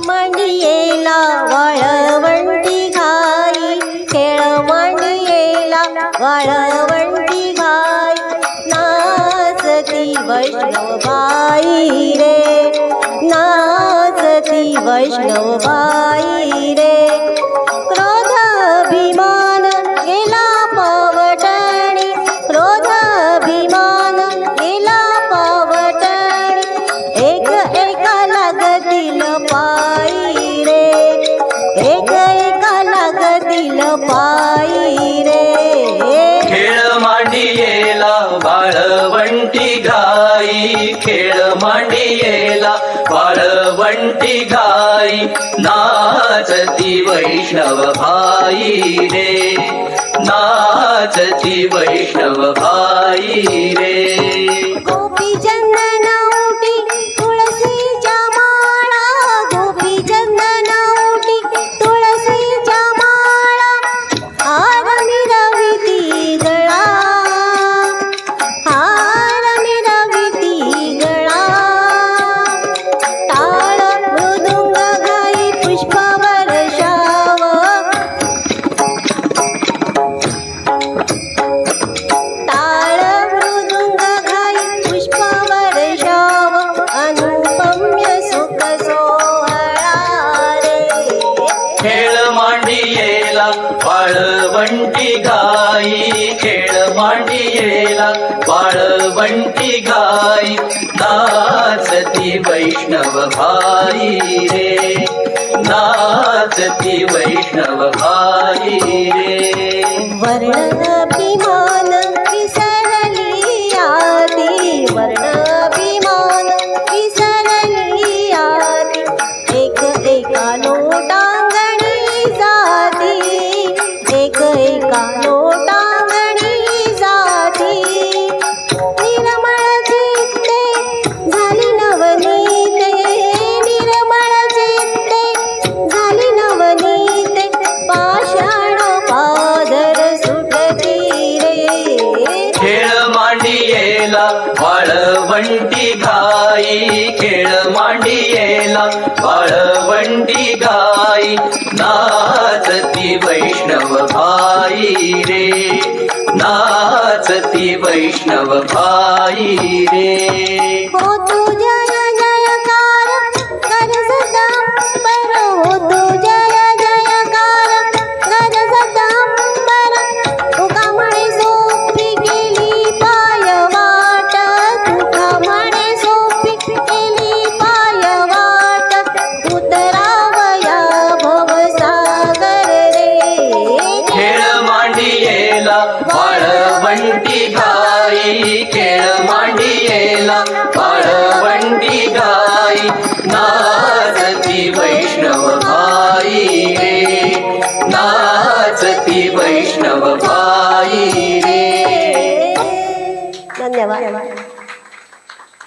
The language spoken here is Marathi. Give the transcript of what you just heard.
मांडियेला वाळवंटी घाई, खेळ मांडियेला वाळवंटी घाई, नाचती वैष्णव बाई रे, नाचती वैष्णव बाई रे. क्रोध अभिमान गेला पावटणी, क्रोध अभिमान गेला पावटणी, एक एका लागतील पायी रे, एक एका लागतील पायी रे. खेळ मांडियेला वाळवंटी घाई, खेळ मांडियेला वाळवंटी घाई, नाचती वैष्णव भाई रे, नाचती वैष्णव भाई रे. गोपी चंदन ओटी तुळशीच्या माळा, गोपी चंदन ओटी तुळशीच्या माळा, हार मिरविती गळा, हार मिरविती गळा. टाळ मृदुंग गाई पुष्प वर्षाव, टाळ मृदुंग गाई पुष्प वर्षाव, अनुपम्य सुख सोहळा रे. खेळ मांडियेला वाळवंटी घाई, खेळ मांडियेला वाळवंटी घाई, नाचती वैष्णव भाई रे, नाचती वैष्णव भाई रे. वर्ण अभिमान विसरली आदी, वर्ण अभिमान विसरली आदी, एक एका लोटांगणी जाती, एक एका लोटांगणी जाती. निर्मळ चित्ते झाली नवनीते, निर्मळ चित्ते झाली नवनीते, पाषाण पादर सुटती रे. खेळ मांडियेला वाळवंटी घाई, खेळ मांडियेला वाळवंटी घाई, नाचती वैष्णव भाई रे, नाचती वैष्णव भाई रे. हो तू जय जयकार कर सदांबर, हो तू जय जयकार कर सदांबर. तुका म्हणे सोपी केली पायवाट, तुका म्हणे सोपी केली पायवाट, उतरावया भवसागर रे. खेळ मांडियेला वाळवंटी घाई, खेळ मांडियेला वाळवंटी घाई, नाचती वैष्णव भाई रे, नाचती वैष्णव भाई रे.